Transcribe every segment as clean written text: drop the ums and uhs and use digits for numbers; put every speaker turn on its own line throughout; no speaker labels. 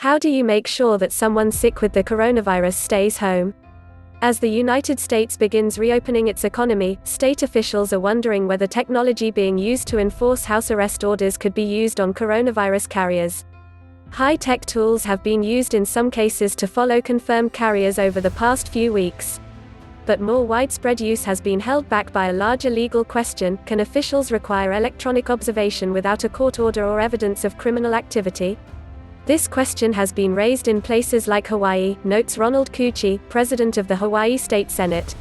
How do you make sure that someone sick with the coronavirus stays home? As the United States begins reopening its economy, state officials are wondering whether technology being used to enforce house arrest orders could be used on coronavirus carriers. High-tech tools have been used in some cases to follow confirmed carriers over the past few weeks. But more widespread use has been held back by a larger legal question: can officials require electronic observation without a court order or evidence of criminal activity? This question has been raised in places like Hawaii, notes Ronald Cucci, president of the Hawaii State Senate.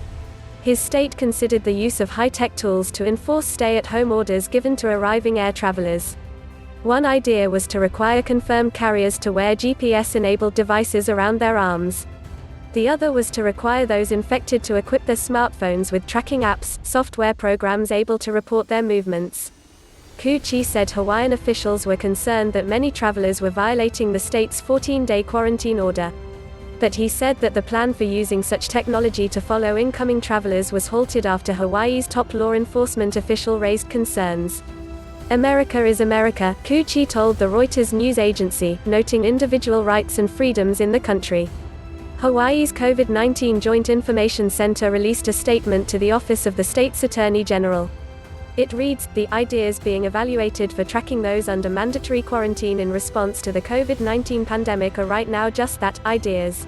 His state considered the use of high-tech tools to enforce stay-at-home orders given to arriving air travelers. One idea was to require confirmed carriers to wear GPS-enabled devices around their arms. The other was to require those infected to equip their smartphones with tracking apps, software programs able to report their movements. Cucci said Hawaiian officials were concerned that many travelers were violating the state's 14-day quarantine order. But he said that the plan for using such technology to follow incoming travelers was halted after Hawaii's top law enforcement official raised concerns. America is America, Cucci told the Reuters news agency, noting individual rights and freedoms in the country. Hawaii's COVID-19 Joint Information Center released a statement to the Office of the State's Attorney General. It reads, "The ideas being evaluated for tracking those under mandatory quarantine in response to the COVID-19 pandemic are right now just that, ideas.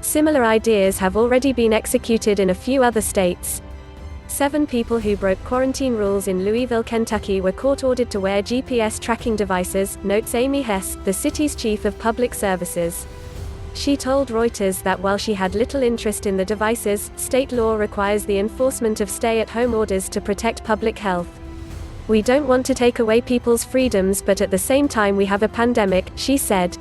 Similar ideas have already been executed in a few other states." 7 people who broke quarantine rules in Louisville, Kentucky were court-ordered to wear GPS tracking devices, notes Amy Hess, the city's chief of public services. She told Reuters that while she had little interest in the devices, state law requires the enforcement of stay-at-home orders to protect public health. "We don't want to take away people's freedoms, but at the same time we have a pandemic," she said.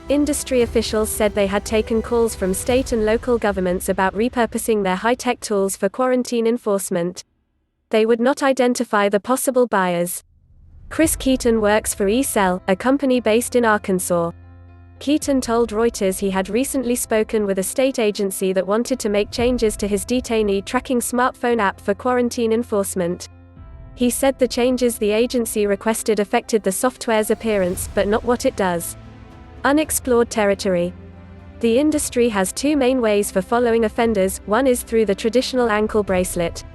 Industry officials said they had taken calls from state and local governments about repurposing their high-tech tools for quarantine enforcement. They would not identify the possible buyers. Chris Keaton works for eCell, a company based in Arkansas. Keaton told Reuters he had recently spoken with a state agency that wanted to make changes to his detainee tracking smartphone app for quarantine enforcement. He said the changes the agency requested affected the software's appearance, but not what it does. Unexplored territory. The industry has 2 main ways for following offenders. One is through the traditional ankle bracelet.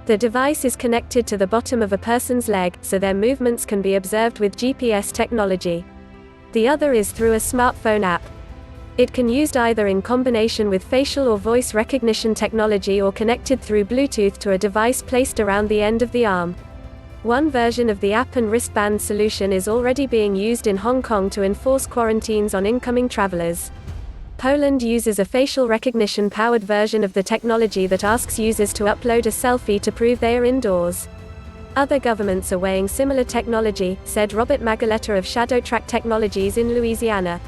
The device is connected to the bottom of a person's leg, so their movements can be observed with GPS technology. The other is through a smartphone app. It can be used either in combination with facial or voice recognition technology or connected through Bluetooth to a device placed around the end of the arm. One version of the app and wristband solution is already being used in Hong Kong to enforce quarantines on incoming travelers. Poland uses a facial recognition-powered version of the technology that asks users to upload a selfie to prove they are indoors. Other governments are weighing similar technology, said Robert Magaleta of ShadowTrack Technologies in Louisiana.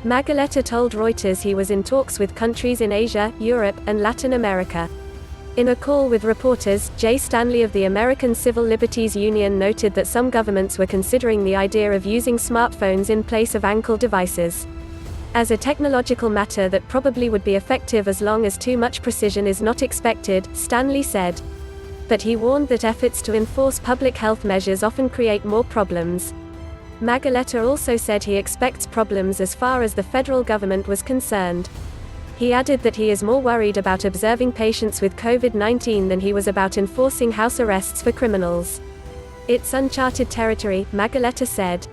Magaleta told Reuters he was in talks with countries in Asia, Europe, and Latin America. In a call with reporters, Jay Stanley of the American Civil Liberties Union noted that some governments were considering the idea of using smartphones in place of ankle devices. As a technological matter that probably would be effective as long as too much precision is not expected, Stanley said. But he warned that efforts to enforce public health measures often create more problems. Magaleta also said he expects problems as far as the federal government was concerned. He added that he is more worried about observing patients with COVID-19 than he was about enforcing house arrests for criminals. "It's uncharted territory," Magaleta said.